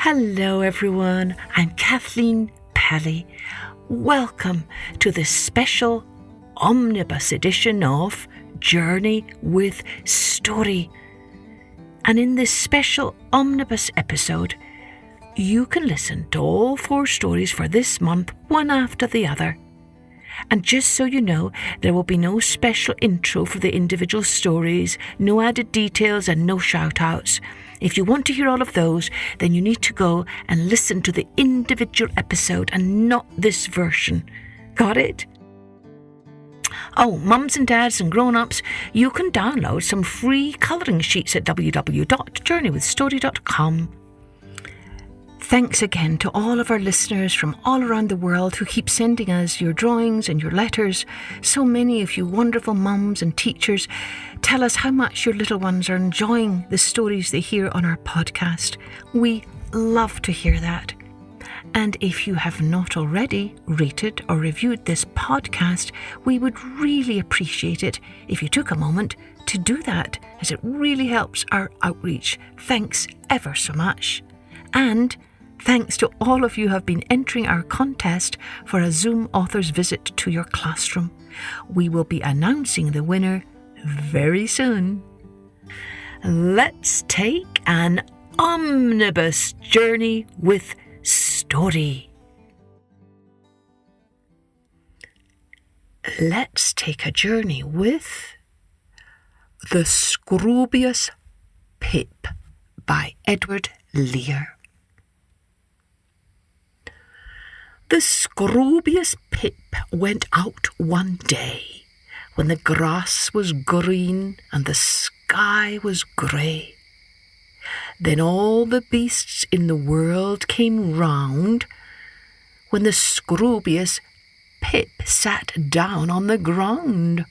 Hello everyone, I'm Kathleen Pelly. Welcome to the special Omnibus edition of Journey with Story. And in this special Omnibus episode, you can listen to all 4 stories for this month, one after the other. And just so you know, there will be no special intro for the individual stories, no added details and no shout-outs. If you want to hear all of those, then you need to go and listen to the individual episode and not this version. Got it? Oh, mums and dads and grown-ups, you can download some free colouring sheets at www.journeywithstory.com. Thanks again to all of our listeners from all around the world who keep sending us your drawings and your letters. So many of you wonderful mums and teachers tell us how much your little ones are enjoying the stories they hear on our podcast. We love to hear that. And if you have not already rated or reviewed this podcast, we would really appreciate it if you took a moment to do that, as it really helps our outreach. Thanks ever so much. And thanks to all of you who have been entering our contest for a Zoom author's visit to your classroom. We will be announcing the winner very soon. Let's take an omnibus journey with story. Let's take a journey with The Scroobius Pip by Edward Lear. The Scroobius Pip went out one day when the grass was green and the sky was grey. Then all the beasts in the world came round when the Scroobius Pip sat down on the ground.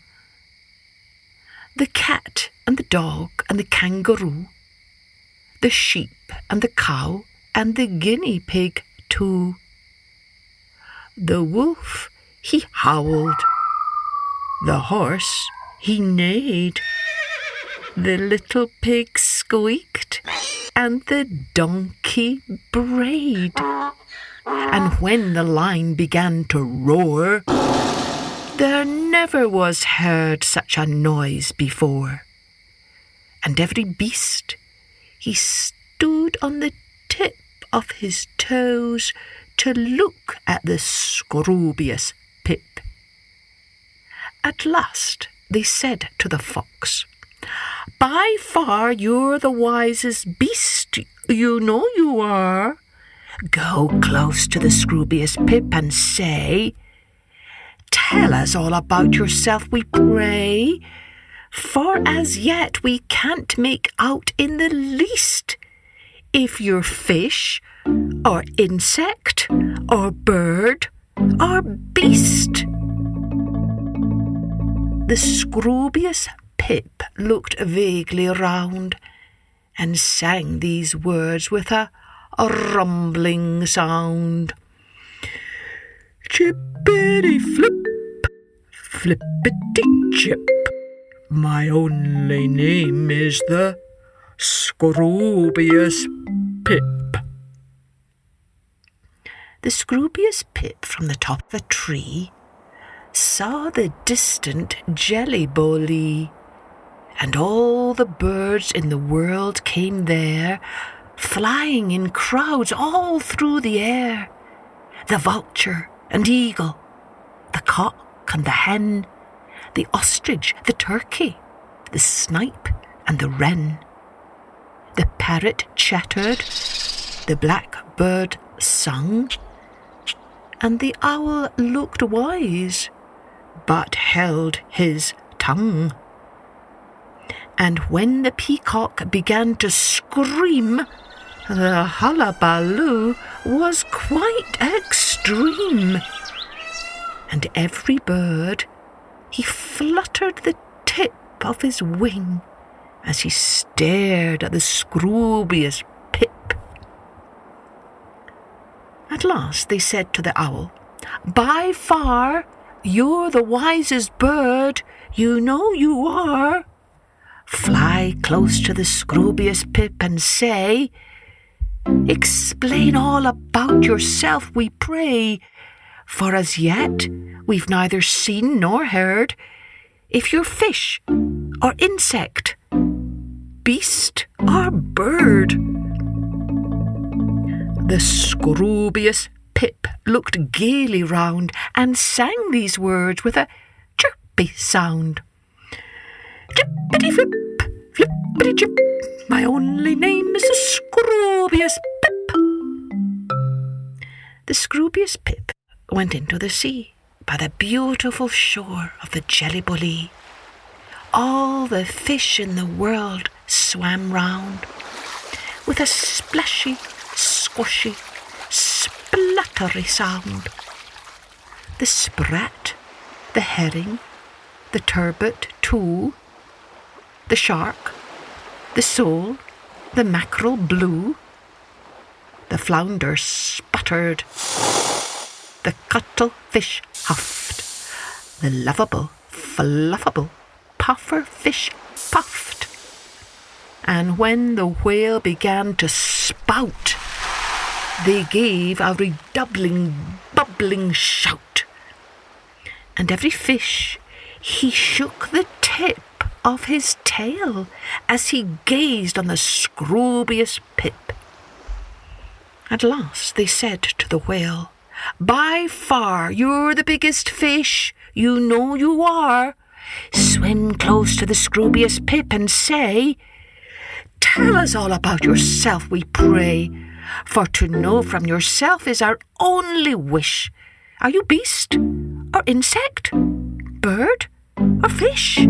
The cat and the dog and the kangaroo, the sheep and the cow and the guinea pig too. The wolf, he howled. The horse, he neighed. The little pig squeaked, and the donkey brayed. And when the lion began to roar, there never was heard such a noise before. And every beast, he stood on the tip of his toes to look at the Scroobius Pip. At last they said to the fox, "By far you're the wisest beast, you know you are. Go close to the Scroobius Pip and say, 'Tell us all about yourself, we pray, for as yet we can't make out in the least if you're fish, or insect, or bird, or beast.'" The Scroobius Pip looked vaguely round and sang these words with a rumbling sound. "Chippity-flip, flippity-chip, my only name is the Scroobius Pip." The Scroobius Pip from the top of a tree saw the distant jelly-bolly, and all the birds in the world came there, flying in crowds all through the air. The vulture and eagle, the cock and the hen, the ostrich, the turkey, the snipe and the wren. The parrot chattered, the blackbird sung, and the owl looked wise, but held his tongue. And when the peacock began to scream, the hullabaloo was quite extreme. And every bird, he fluttered the tip of his wing as he stared at the Scroobius Pip. At last they said to the owl, "By far you're the wisest bird, you know you are. Fly close to the Scroobius Pip and say, Explain all about yourself, we pray, for as yet we've neither seen nor heard if you're fish or insect, beast or bird. The Scroobius Pip looked gaily round and sang these words with a chirpy sound. Jippity-flip, flippity-chip, my only name is the Scroobius Pip. The Scroobius Pip went into the sea by the beautiful shore of the Jelly-Bully. All the fish in the world swam round with a splashy, squashy, spluttery sound. The sprat, the herring, the turbot too, the shark, the sole, the mackerel blew, the flounder sputtered, the cuttlefish huffed, the lovable, fluffable puffer fish puffed, and when the whale began to spout, they gave a redoubling, bubbling shout, and every fish he shook the tip of his tail as he gazed on the Scroobius Pip. At last they said to the whale, "By far you're the biggest fish, you know you are. Swim close to the Scroobius Pip and say, 'Tell us all about yourself, we pray, for to know from yourself is our only wish. Are you beast or insect, bird or fish?'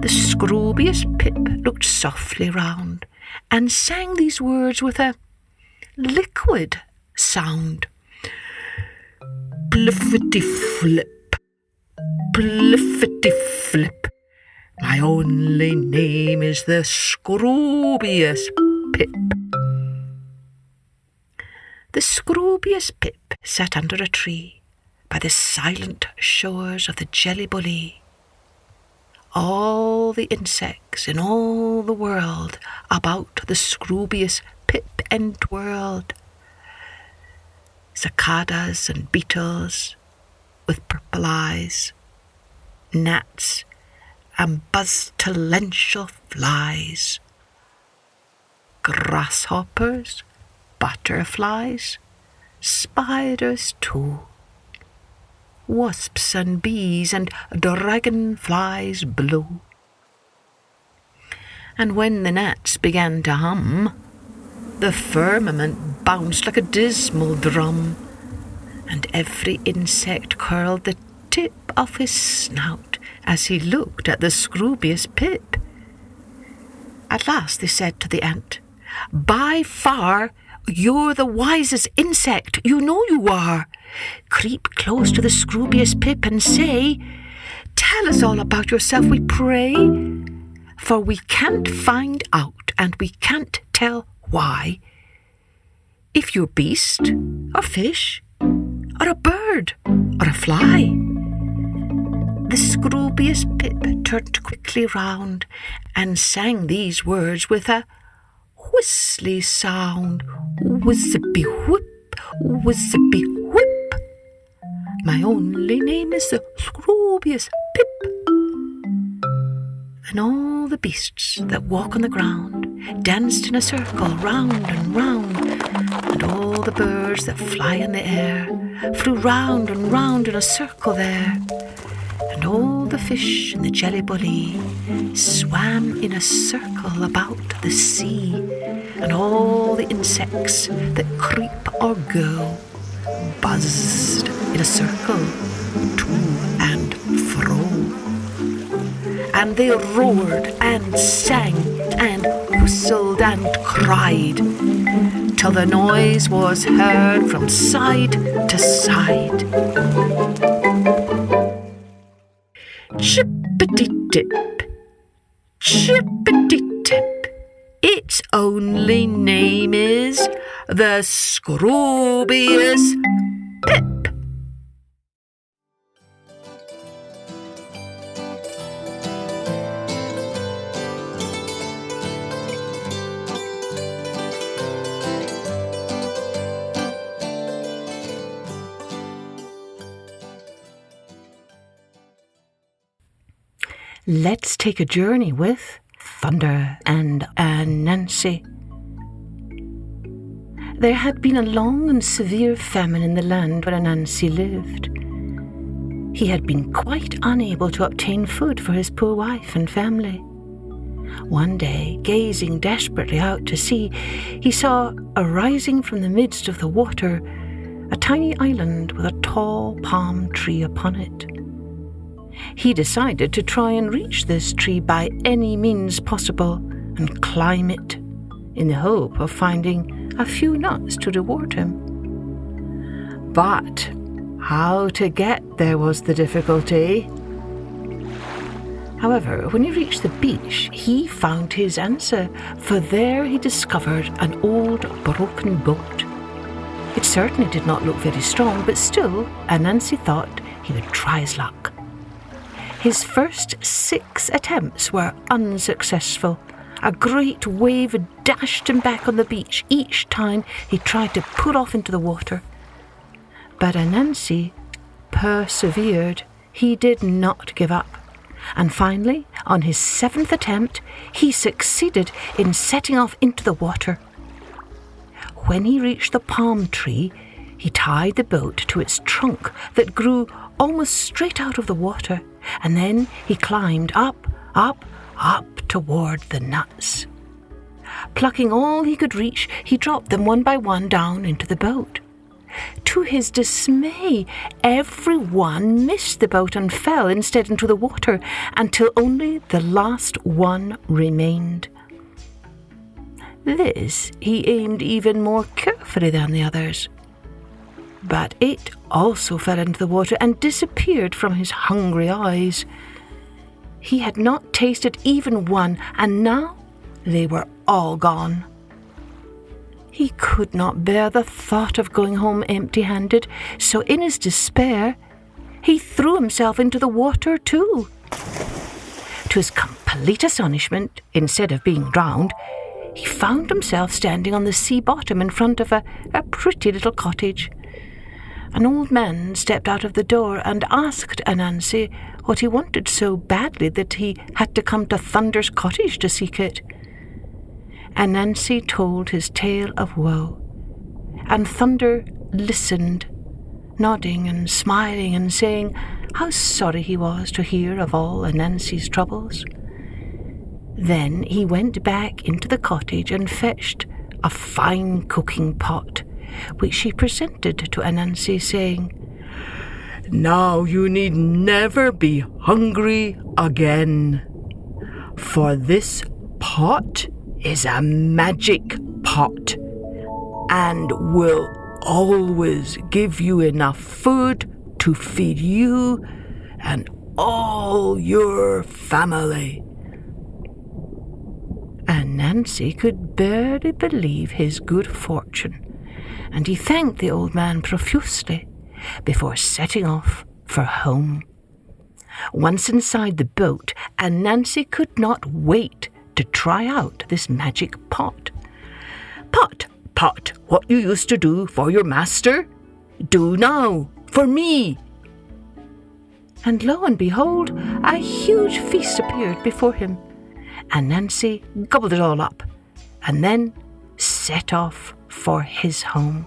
The Scroobius Pip looked softly round and sang these words with a liquid sound. Pliffity-flip, pliffity-flip, my only name is the Scroobius Pip. The Scroobius Pip sat under a tree by the silent shores of the Jelly-Bully. All the insects in all the world about the Scroobius Pip entwhirled. Cicadas and beetles with purple eyes, gnats and pestilential flies, grasshoppers, butterflies, spiders too, wasps and bees and dragonflies blew. And when the gnats began to hum, the firmament bounced like a dismal drum, and every insect curled the tip of his snout as he looked at the Scroobius Pip. At last they said to the ant, "By far you're the wisest insect, you know you are. Creep close to the Scroobius Pip and say, 'Tell us all about yourself, we pray, for we can't find out and we can't tell why. If you're beast or fish or a bird or a fly.' The Scroobius Pip turned quickly round and sang these words with a whistly sound. Whizzipy-whip, whizzipy-whip, my only name is the Scroobius Pip. And all the beasts that walk on the ground danced in a circle round and round, and all the birds that fly in the air flew round and round in a circle there, and all the fish in the Jelly-Bully swam in a circle about the sea, and all the insects that creep or go buzzed in a circle to and fro. And they roared and sang and whistled and cried, till the noise was heard from side to side. Chippity-tip, chippity-tip, its only name is the Scroobius Pip. let's take a journey with Thunder and Anansi. There had been a long and severe famine in the land where Anansi lived. He had been quite unable to obtain food for his poor wife and family. One day, gazing desperately out to sea, he saw, arising from the midst of the water, a tiny island with a tall palm tree upon it. He decided to try and reach this tree by any means possible and climb it, in the hope of finding a few nuts to reward him. But how to get there was the difficulty. However, when he reached the beach, he found his answer, for there he discovered an old broken boat. It certainly did not look very strong, but still, Anansi thought he would try his luck. His first 6 attempts were unsuccessful. A great wave dashed him back on the beach each time he tried to put off into the water. But Anansi persevered. He did not give up. And finally, on his 7th attempt, he succeeded in setting off into the water. When he reached the palm tree, he tied the boat to its trunk that grew almost straight out of the water, and then he climbed up toward the nuts. Plucking all he could reach, he dropped them one by one down into the boat. To his dismay, every one missed the boat and fell instead into the water, until only the last one remained. This he aimed even more carefully than the others. But it also fell into the water and disappeared from his hungry eyes. He had not tasted even one, and now they were all gone. He could not bear the thought of going home empty-handed, so in his despair, he threw himself into the water too. To his complete astonishment, instead of being drowned, he found himself standing on the sea bottom in front of a pretty little cottage. An old man stepped out of the door and asked Anansi what he wanted so badly that he had to come to Thunder's cottage to seek it. Anansi told his tale of woe, and Thunder listened, nodding and smiling and saying how sorry he was to hear of all Anansi's troubles. Then he went back into the cottage and fetched a fine cooking pot, which he presented to Anansi, saying, "Now you need never be hungry again, for this pot is a magic pot and will always give you enough food to feed you and all your family." Anansi could barely believe his good fortune, and he thanked the old man profusely before setting off for home. Once inside the boat, Anansi could not wait to try out this magic pot. "Pot, pot, what you used to do for your master, do now for me." And lo and behold, a huge feast appeared before him. Anansi gobbled it all up, and then set off for his home.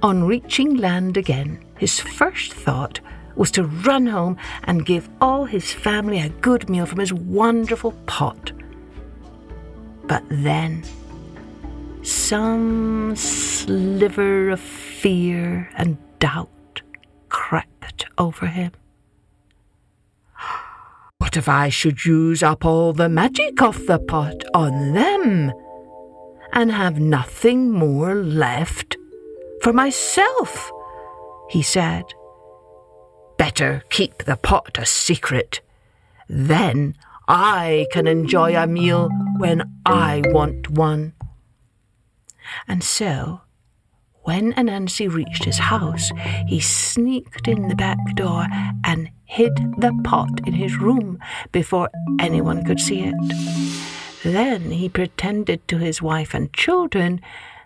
On reaching land again, his first thought was to run home and give all his family a good meal from his wonderful pot. But then some sliver of fear and doubt crept over him. What if I should use up all the magic of the pot on them and have nothing more left for myself? He said. Better keep the pot a secret. Then I can enjoy a meal when I want one. And so, when Anansi reached his house, he sneaked in the back door and hid the pot in his room before anyone could see it. Then he pretended to his wife and children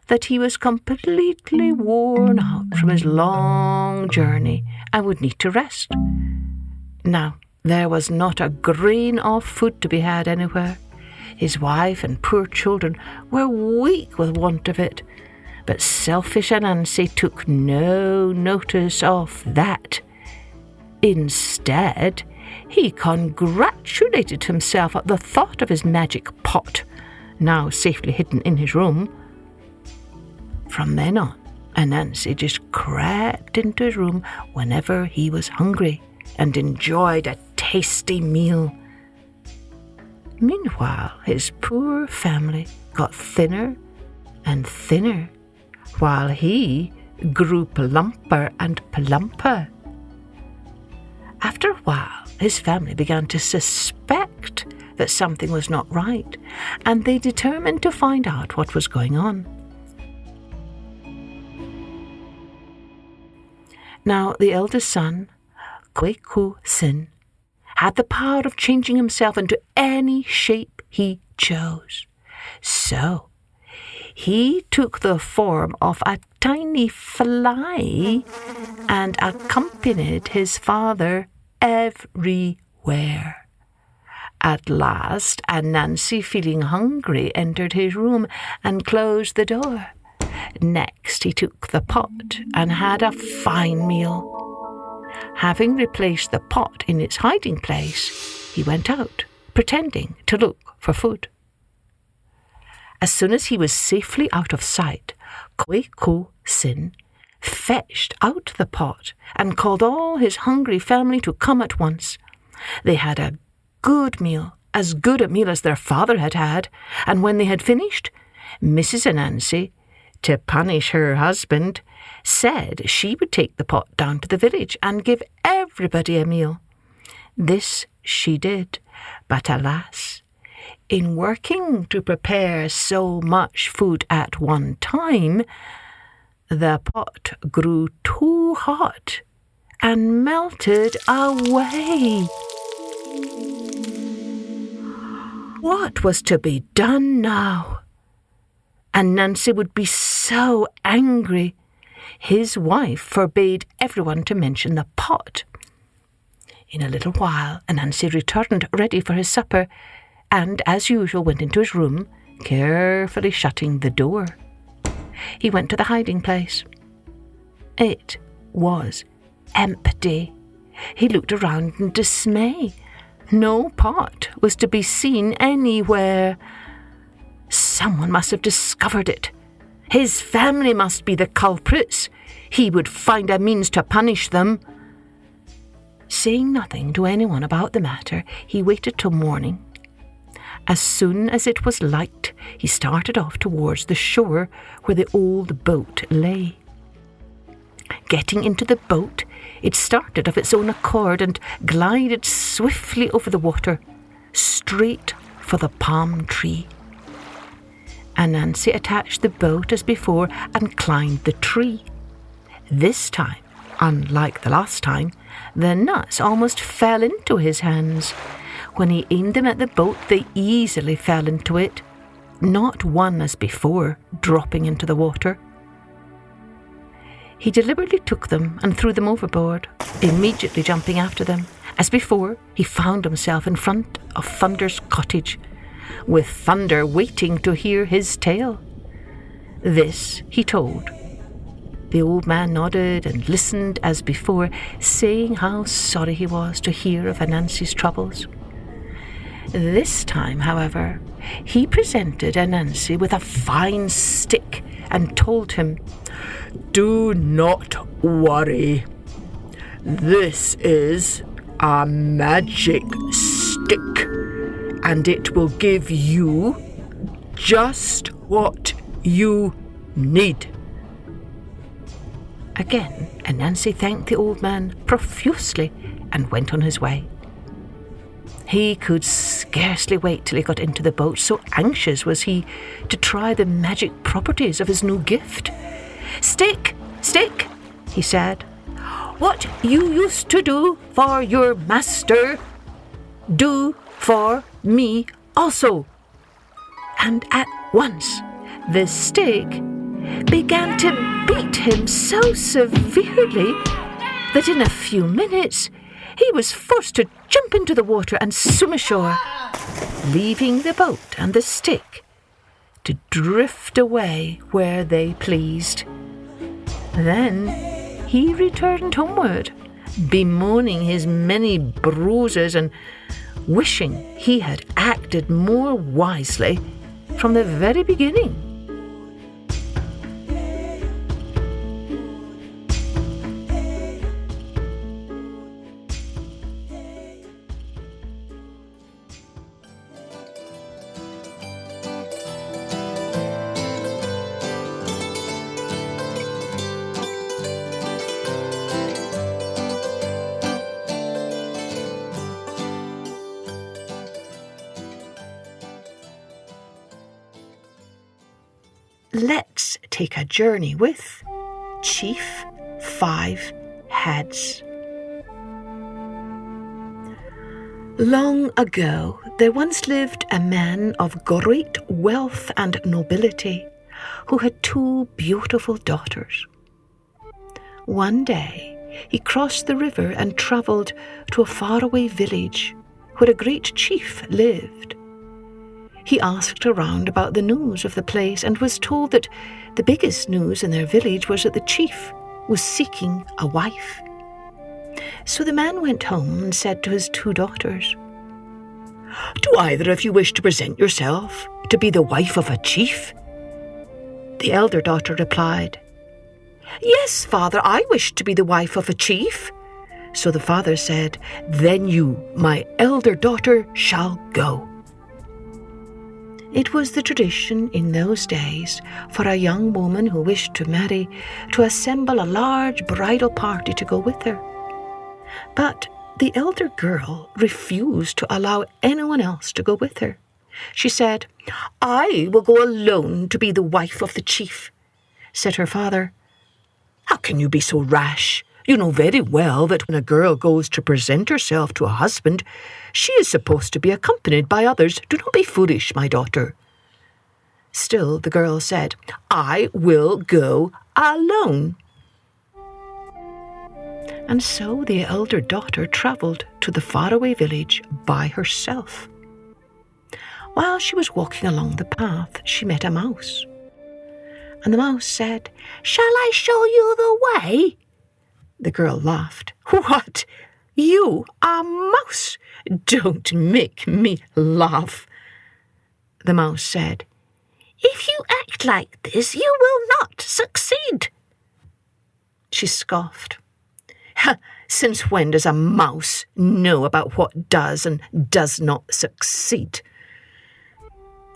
that he was completely worn out from his long journey and would need to rest. Now, There was not a grain of food to be had anywhere. His wife and poor children were weak with want of it, but selfish Anansi took no notice of that. Instead, he congratulated himself at the thought of his magic pot, now safely hidden in his room. From then on, Anansi just crept into his room whenever he was hungry and enjoyed a tasty meal. Meanwhile, his poor family got thinner and thinner, while he grew plumper and plumper. After a while, his family began to suspect that something was not right, and they determined to find out what was going on. Now, the eldest son, Sin, had the power of changing himself into any shape he chose. So, he took the form of a tiny fly and accompanied his father everywhere. At last, Anansi, feeling hungry, entered his room and closed the door. Next, he took the pot and had a fine meal. Having replaced the pot in its hiding place, he went out, pretending to look for food. As soon as he was safely out of sight, Sin fetched out the pot and called all his hungry family to come at once. They had a good meal, as good a meal as their father had had, and when they had finished, Mrs. Anansi, to punish her husband, said she would take the pot down to the village and give everybody a meal. This she did, but alas, in working to prepare so much food at one time, the pot grew too hot and melted away. What was to be done now? Anansi would be so angry. His wife forbade everyone to mention the pot. In a little while, Anansi returned ready for his supper, and, as usual, went into his room, carefully shutting the door. He went to the hiding place. It was empty. He looked around in dismay. No pot was to be seen anywhere. Someone must have discovered it. His family must be the culprits. He would find a means to punish them. Saying nothing to anyone about the matter, he waited till morning. As soon as it was light, he started off towards the shore where the old boat lay. Getting into the boat, it started of its own accord and glided swiftly over the water, straight for the palm tree. Anansi attached the boat as before and climbed the tree. This time, unlike the last time, the nuts almost fell into his hands. When he aimed them at the boat, they easily fell into it, not one as before, dropping into the water. He deliberately took them and threw them overboard, immediately jumping after them. As before, he found himself in front of Thunder's cottage, with Thunder waiting to hear his tale. This he told. The old man nodded and listened as before, saying how sorry he was to hear of Anansi's troubles. This time, however, he presented Anansi with a fine stick and told him, "Do not worry. This is a magic stick, and it will give you just what you need." Again, Anansi thanked the old man profusely and went on his way. He could scarcely wait till he got into the boat, so anxious was he to try the magic properties of his new gift. "Stick, stick," he said, "what you used to do for your master, do for me also." And at once the stick began to beat him so severely that in a few minutes he was forced to jump into the water and swim ashore, leaving the boat and the stick to drift away where they pleased. Then he returned homeward, bemoaning his many bruises and wishing he had acted more wisely from the very beginning. Let's take a journey with Chief 5 Heads. Long ago, there once lived a man of great wealth and nobility who had 2 beautiful daughters. One day, he crossed the river and travelled to a faraway village where a great chief lived. He asked around about the news of the place and was told that the biggest news in their village was that the chief was seeking a wife. So the man went home and said to his 2 daughters, "Do either of you wish to present yourself to be the wife of a chief?" The elder daughter replied, "Yes, father, I wish to be the wife of a chief." So the father said, "Then you, my elder daughter, shall go." It was the tradition in those days for a young woman who wished to marry to assemble a large bridal party to go with her. But the elder girl refused to allow anyone else to go with her. She said, "I will go alone to be the wife of the chief." Said her father, "How can you be so rash? You know very well that when a girl goes to present herself to a husband, she is supposed to be accompanied by others. Do not be foolish, my daughter." Still, the girl said, "I will go alone." And so the elder daughter travelled to the faraway village by herself. While she was walking along the path, she met a mouse. And the mouse said, "Shall I show you the way?" The girl laughed. "What? You, a mouse? Don't make me laugh." The mouse said, "If you act like this, you will not succeed." She scoffed. "Since when does a mouse know about what does and does not succeed?"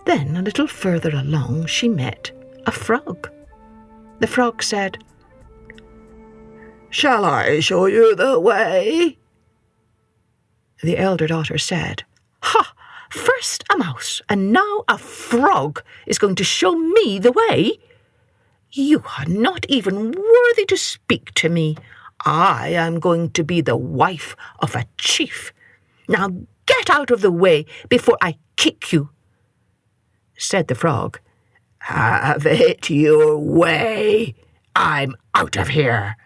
Then, a little further along, she met a frog. The frog said, "Shall I show you the way?" The elder daughter said, "Ha! First a mouse, and now a frog is going to show me the way? You are not even worthy to speak to me. I am going to be the wife of a chief. Now get out of the way before I kick you." Said the frog, "Have it your way. I'm out of here."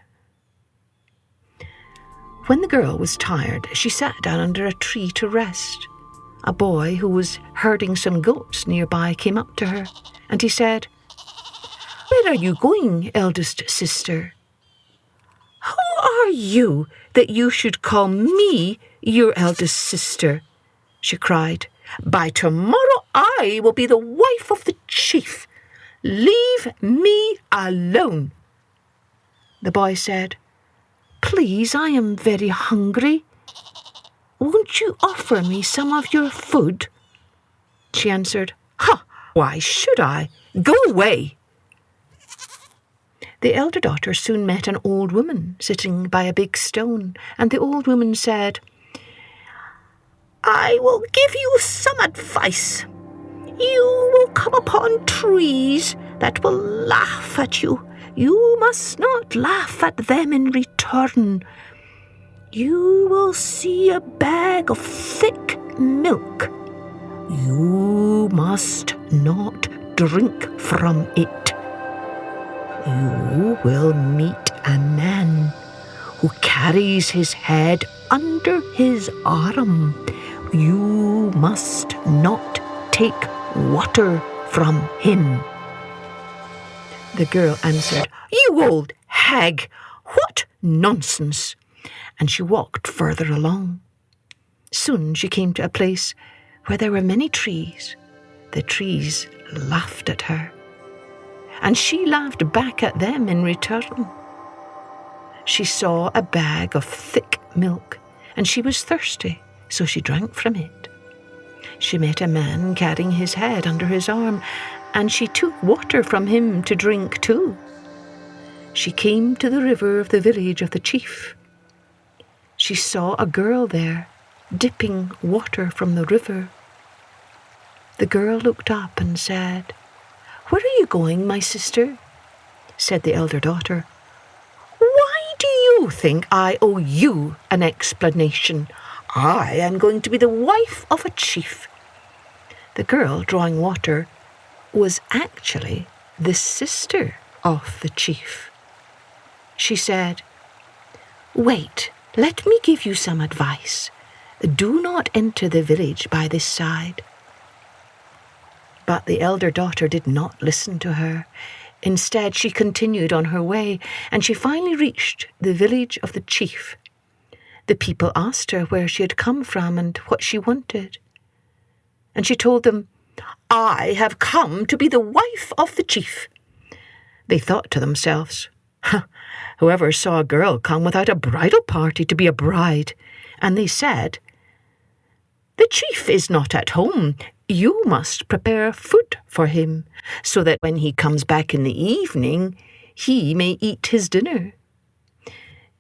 When the girl was tired, she sat down under a tree to rest. A boy who was herding some goats nearby came up to her, and he said, "Where are you going, eldest sister?" "Who are you that you should call me your eldest sister?" she cried. "By tomorrow I will be the wife of the chief. Leave me alone." The boy said, "Please, I am very hungry. Won't you offer me some of your food?" She answered, "Ha! Why should I? Go away." The elder daughter soon met an old woman sitting by a big stone, and the old woman said, "I will give you some advice. You will come upon trees that will laugh at you. You must not laugh at them in return. You will see a bag of thick milk. You must not drink from it. You will meet a man who carries his head under his arm. You must not take water from him." The girl answered, "You old hag, what nonsense!" And she walked further along. Soon she came to a place where there were many trees. The trees laughed at her, and she laughed back at them in return. She saw a bag of thick milk, and she was thirsty, so she drank from it. She met a man carrying his head under his arm, and she took water from him to drink too. She came to the river of the village of the chief. She saw a girl there, dipping water from the river. The girl looked up and said, "Where are you going, my sister?" Said the elder daughter, "Why do you think I owe you an explanation? I am going to be the wife of a chief." The girl drawing water was actually the sister of the chief. She said, "Wait, let me give you some advice. Do not enter the village by this side." But the elder daughter did not listen to her. Instead, she continued on her way, and she finally reached the village of the chief. The people asked her where she had come from and what she wanted. And she told them, "I have come to be the wife of the chief." They thought to themselves, "Whoever saw a girl come without a bridal party to be a bride?" And they said, "The chief is not at home. You must prepare food for him, so that when he comes back in the evening, he may eat his dinner."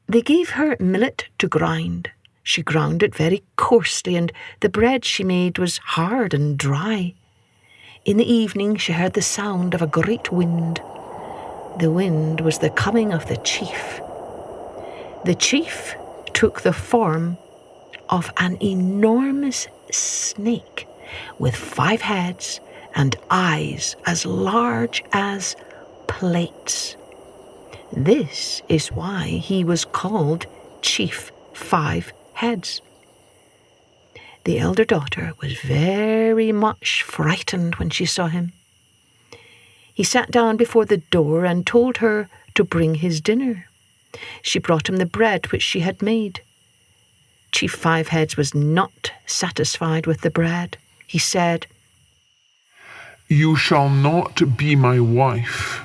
They gave her millet to grind. She ground it very coarsely, and the bread she made was hard and dry. In the evening she heard the sound of a great wind. The wind was the coming of the chief. The chief took the form of an enormous snake with 5 heads and eyes as large as plates. This is why he was called Chief 5 Heads. The elder daughter was very much frightened when she saw him. He sat down before the door and told her to bring his dinner. She brought him the bread which she had made. Chief 5 Heads was not satisfied with the bread. He said, "You shall not be my wife."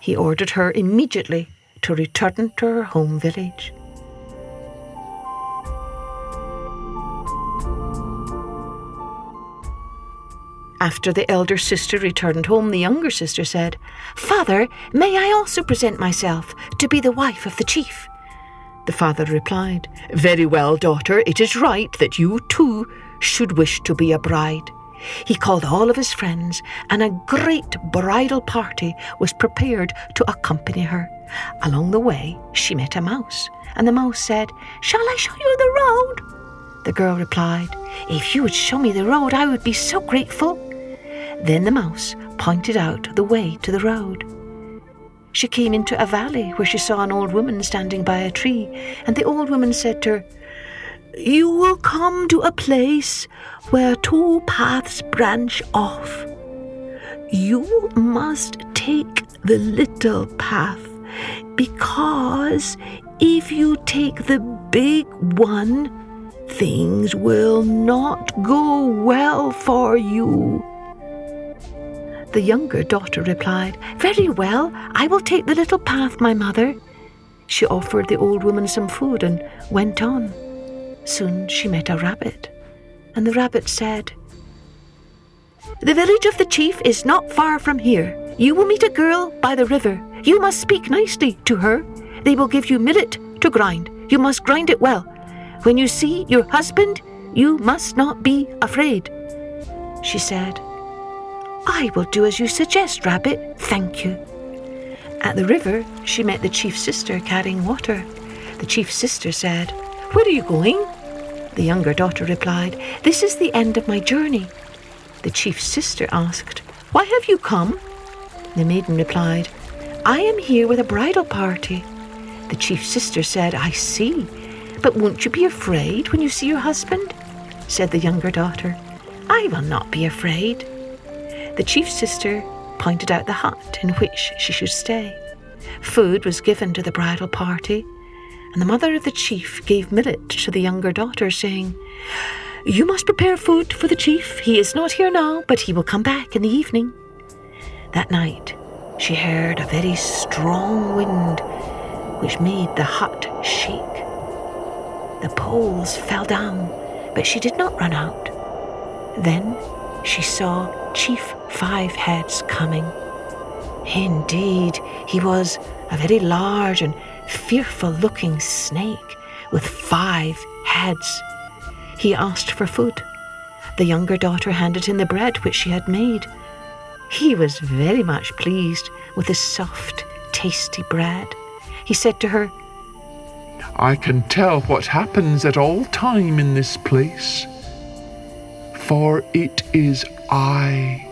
He ordered her immediately to return to her home village. After the elder sister returned home, the younger sister said, "Father, may I also present myself to be the wife of the chief?" The father replied, "Very well, daughter, it is right that you too should wish to be a bride." He called all of his friends, and a great bridal party was prepared to accompany her. Along the way, she met a mouse, and the mouse said, "Shall I show you the road?" The girl replied, "If you would show me the road, I would be so grateful." Then the mouse pointed out the way to the road. She came into a valley where she saw an old woman standing by a tree, and the old woman said to her, "You will come to a place where 2 paths branch off. You must take the little path, because if you take the big one, things will not go well for you." The younger daughter replied, "Very well, I will take the little path, my mother." She offered the old woman some food and went on. Soon she met a rabbit, and the rabbit said, "The village of the chief is not far from here. You will meet a girl by the river. You must speak nicely to her. They will give you millet to grind. You must grind it well. When you see your husband, you must not be afraid." She said, "I will do as you suggest, Rabbit. Thank you." At the river, she met the chief's sister carrying water. The chief's sister said, "Where are you going?" The younger daughter replied, "This is the end of my journey." The chief's sister asked, "Why have you come?" The maiden replied, "I am here with a bridal party." The chief's sister said, "I see. "But won't you be afraid when you see your husband?" said the younger daughter. "I will not be afraid." The chief's sister pointed out the hut in which she should stay. Food was given to the bridal party, and the mother of the chief gave millet to the younger daughter, saying, "You must prepare food for the chief. He is not here now, but he will come back in the evening." That night she heard a very strong wind, which made the hut shake. The poles fell down, but she did not run out. Then she saw Chief Five Heads coming. Indeed, he was a very large and fearful-looking snake with 5 heads. He asked for food. The younger daughter handed him the bread which she had made. He was very much pleased with the soft, tasty bread. He said to her, "I can tell what happens at all time in this place, for it is I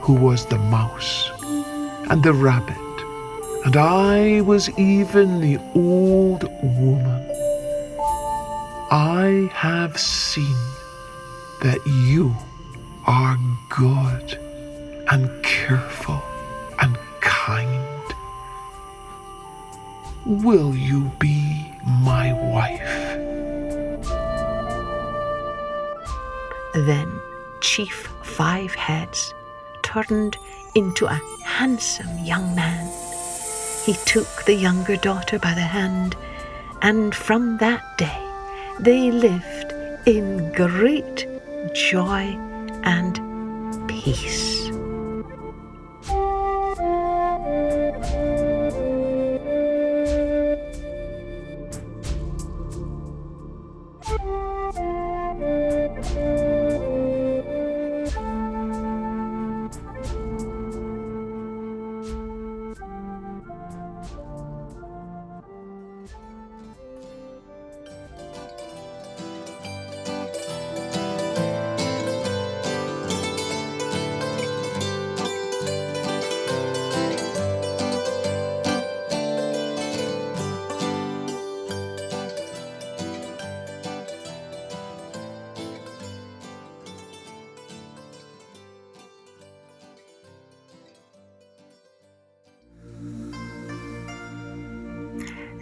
who was the mouse and the rabbit, and I was even the old woman. I have seen that you are good and careful and kind. Will you be my wife?" Then Chief Five Heads turned into a handsome young man. He took the younger daughter by the hand, and from that day they lived in great joy and peace.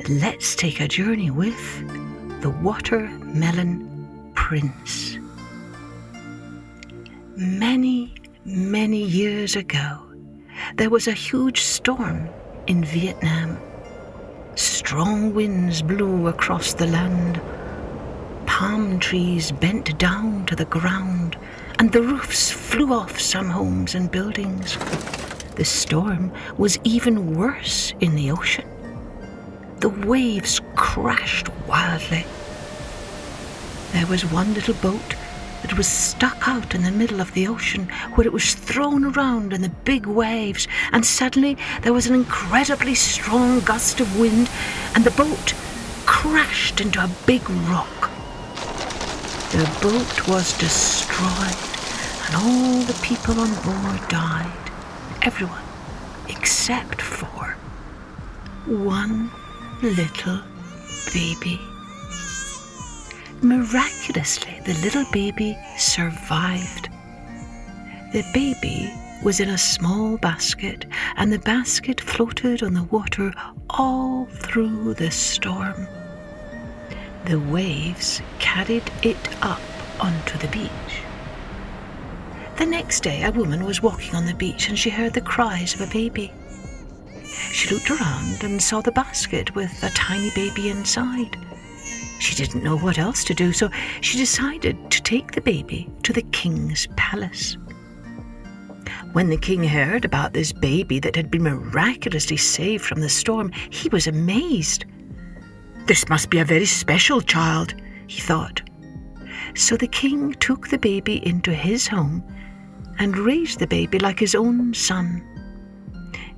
Let's take a journey with the Watermelon Prince. Many, many years ago, there was a huge storm in Vietnam. Strong winds blew across the land. Palm trees bent down to the ground, and the roofs flew off some homes and buildings. The storm was even worse in the ocean. The waves crashed wildly. There was one little boat that was stuck out in the middle of the ocean, where it was thrown around in the big waves, and suddenly there was an incredibly strong gust of wind, and the boat crashed into a big rock. The boat was destroyed, and all the people on board died. Everyone except for one little baby. Miraculously, the little baby survived. The baby was in a small basket, and the basket floated on the water all through the storm. The waves carried it up onto the beach. The next day, a woman was walking on the beach, and she heard the cries of a baby. She looked around and saw the basket with a tiny baby inside. She didn't know what else to do, so she decided to take the baby to the king's palace. When the king heard about this baby that had been miraculously saved from the storm, he was amazed. "This must be a very special child," he thought. So the king took the baby into his home and raised the baby like his own son.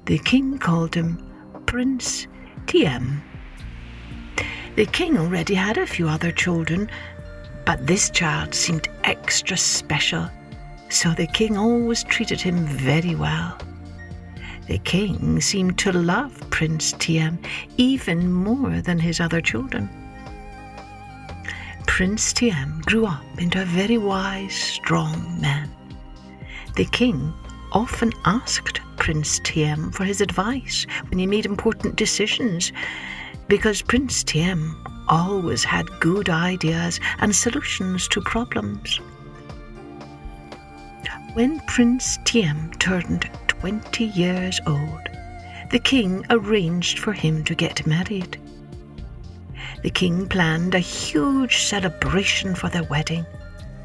The king called him Prince Tiem. The king already had a few other children, but this child seemed extra special, so the king always treated him very well. The king seemed to love Prince Tiem even more than his other children. Prince Tiem grew up into a very wise, strong man. The king often asked Prince Tiem for his advice when he made important decisions, because Prince Tiem always had good ideas and solutions to problems. When Prince Tiem turned 20 years old, the king arranged for him to get married. The king planned a huge celebration for their wedding.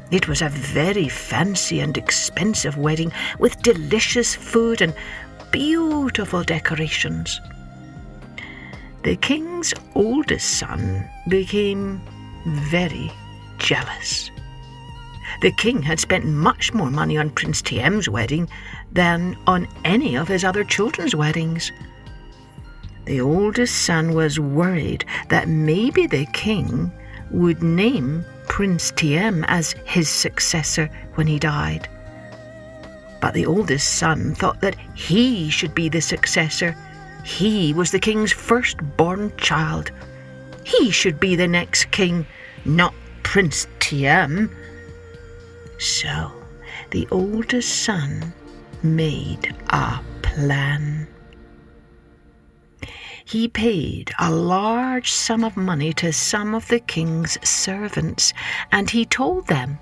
It was a very fancy and expensive wedding with delicious food and beautiful decorations. The king's oldest son became very jealous. The king had spent much more money on Prince Tiem's wedding than on any of his other children's weddings. The oldest son was worried that maybe the king would name Prince Tiem as his successor when he died. But the oldest son thought that he should be the successor. He was the king's firstborn child. He should be the next king, not Prince Tiem. So the oldest son made a plan. He paid a large sum of money to some of the king's servants, and he told them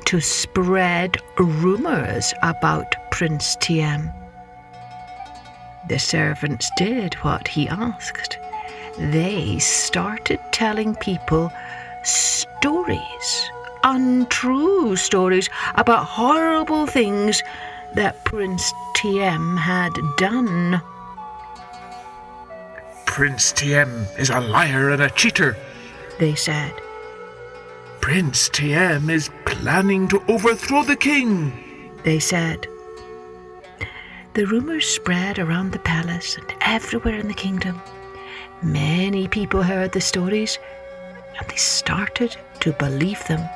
to spread rumours about Prince Tiem. The servants did what he asked. They started telling people stories, untrue stories about horrible things that Prince Tiem had done. Prince Tiem is a liar and a cheater, they said. Prince Tiem is planning to overthrow the king, they said. The rumours spread around the palace and everywhere in the kingdom. Many people heard the stories, and they started to believe them.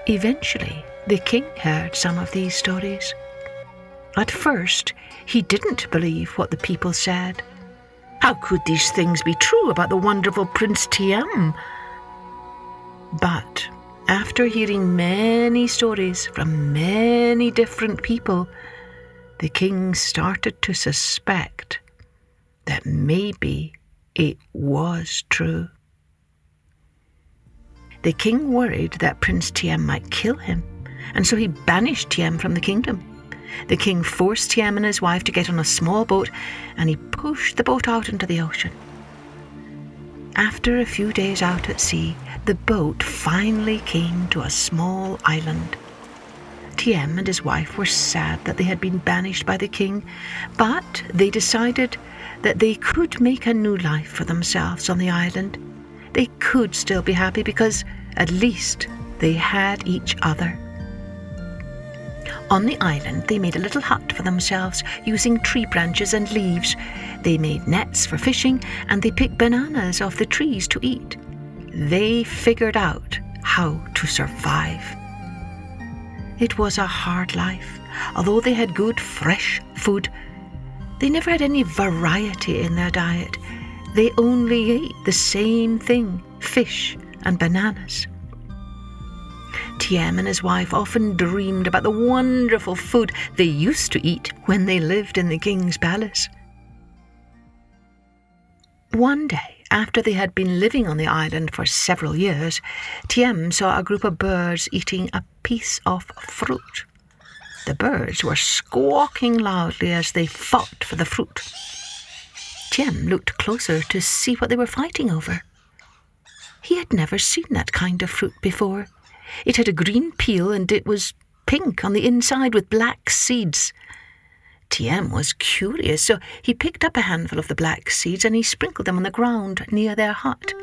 Eventually, the king heard some of these stories. At first, he didn't believe what the people said. How could these things be true about the wonderful Prince Tiem? But after hearing many stories from many different people, the king started to suspect that maybe it was true. The king worried that Prince Tiem might kill him, and so he banished Tiem from the kingdom. The king forced Tiem and his wife to get on a small boat, and he pushed the boat out into the ocean. After a few days out at sea, the boat finally came to a small island. Tiem and his wife were sad that they had been banished by the king, but they decided that they could make a new life for themselves on the island. They could still be happy because at least they had each other. On the island, they made a little hut for themselves using tree branches and leaves. They made nets for fishing, and they picked bananas off the trees to eat. They figured out how to survive. It was a hard life. Although they had good, fresh food, they never had any variety in their diet. They only ate the same thing, fish and bananas. Tiem and his wife often dreamed about the wonderful food they used to eat when they lived in the king's palace. One day, after they had been living on the island for several years, Tiem saw a group of birds eating a piece of fruit. The birds were squawking loudly as they fought for the fruit. Tiem looked closer to see what they were fighting over. He had never seen that kind of fruit before. It had a green peel and it was pink on the inside with black seeds. Tiem was curious, so he picked up a handful of the black seeds and he sprinkled them on the ground near their hut.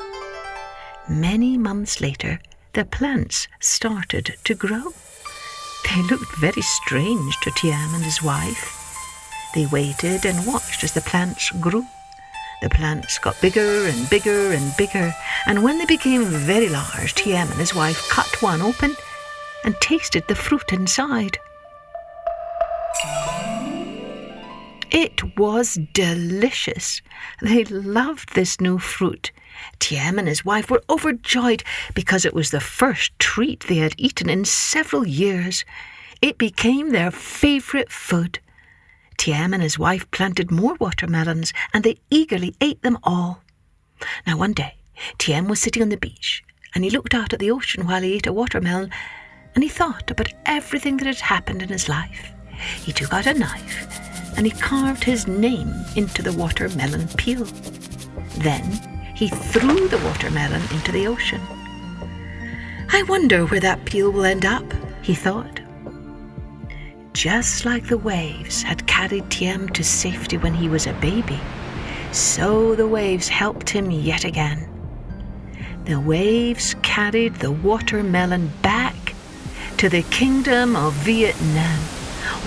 Many months later, the plants started to grow. They looked very strange to Tiem and his wife. They waited and watched as the plants grew. The plants got bigger and bigger and bigger, and when they became very large, Tiem and his wife cut one open and tasted the fruit inside. It was delicious. They loved this new fruit. Tiem and his wife were overjoyed because it was the first treat they had eaten in several years. It became their favourite food. Tiem and his wife planted more watermelons, and they eagerly ate them all. Now one day, Tiem was sitting on the beach, and he looked out at the ocean while he ate a watermelon, and he thought about everything that had happened in his life. He took out a knife, and he carved his name into the watermelon peel. Then he threw the watermelon into the ocean. I wonder where that peel will end up, he thought. Just like the waves had carried Tiem to safety when he was a baby, so the waves helped him yet again. The waves carried the watermelon back to the kingdom of Vietnam.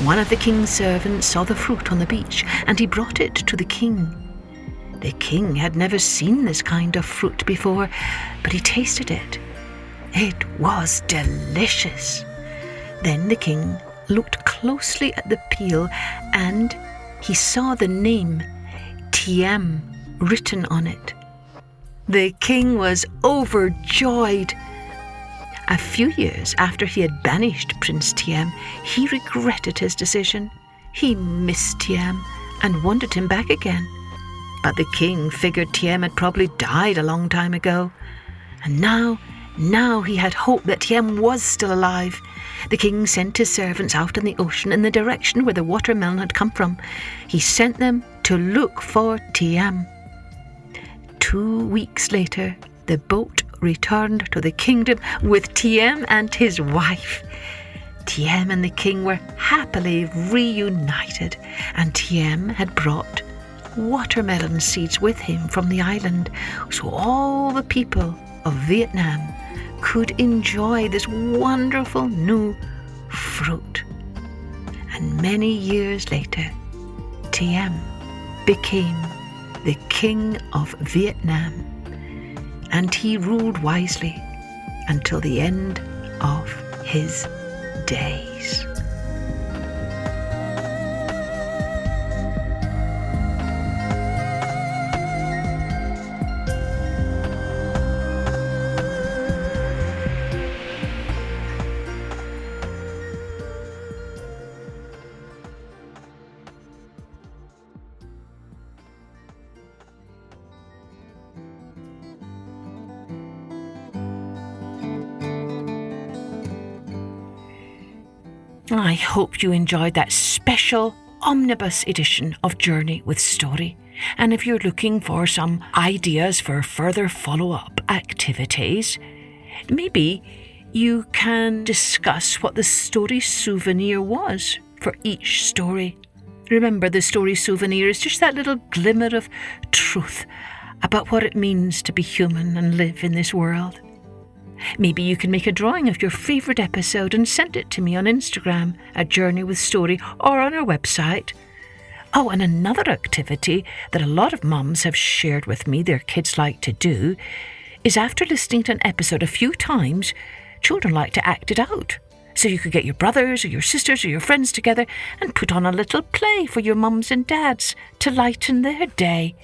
One of the king's servants saw the fruit on the beach, and he brought it to the king. The king had never seen this kind of fruit before, but he tasted it. It was delicious. Then the king looked closely at the peel, and he saw the name Tiem written on it. The king was overjoyed. A few years after he had banished Prince Tiem, he regretted his decision. He missed Tiem and wanted him back again. But the king figured Tiem had probably died a long time ago. And now he had hope that Tiem was still alive. The king sent his servants out in the ocean in the direction where the watermelon had come from. He sent them to look for Tiem. 2 weeks later, the boat returned to the kingdom with Tiem and his wife. Tiem and the king were happily reunited, and Tiem had brought watermelon seeds with him from the island, so all the people of Vietnam could enjoy this wonderful new fruit. And many years later, Tiem became the king of Vietnam, and he ruled wisely until the end of his days. I hope you enjoyed that special Omnibus edition of Journey with Story. And if you're looking for some ideas for further follow-up activities, maybe you can discuss what the story souvenir was for each story. Remember, the story souvenir is just that little glimmer of truth about what it means to be human and live in this world. Maybe you can make a drawing of your favourite episode and send it to me on Instagram at Journey with Story or on our website. Oh, and another activity that a lot of mums have shared with me their kids like to do is after listening to an episode a few times, children like to act it out. So you could get your brothers or your sisters or your friends together and put on a little play for your mums and dads to lighten their day.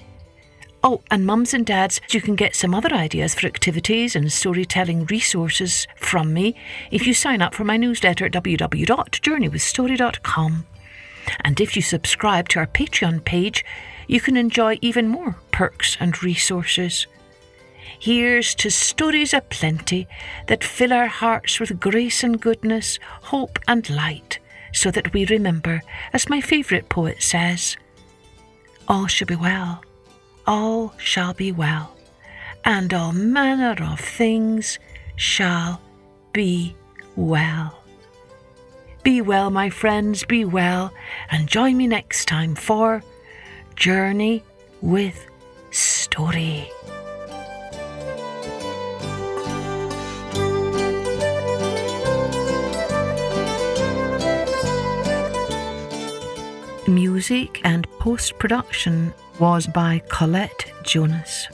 Oh, and mums and dads, you can get some other ideas for activities and storytelling resources from me if you sign up for my newsletter at www.journeywithstory.com. And if you subscribe to our Patreon page, you can enjoy even more perks and resources. Here's to stories aplenty that fill our hearts with grace and goodness, hope and light, so that we remember, as my favourite poet says, all shall be well. All shall be well, and all manner of things shall be well. Be well, my friends, be well, and join me next time for Journey with Story. Music and post-production was by Colette Jonas.